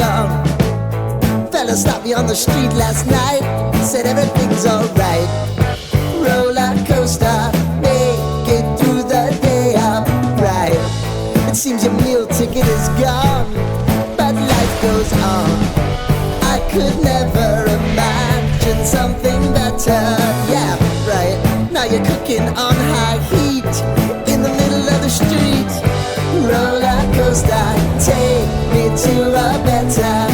gone. Fella stopped me on the street last night, said everything's alright. Roller coaster, make it through the day upright. It seems your meal ticket is gone, but life goes on. I could never imagine something better. Yeah, right. Now you're cooking on high heat in the middle of the street. Roller coaster, take me to a better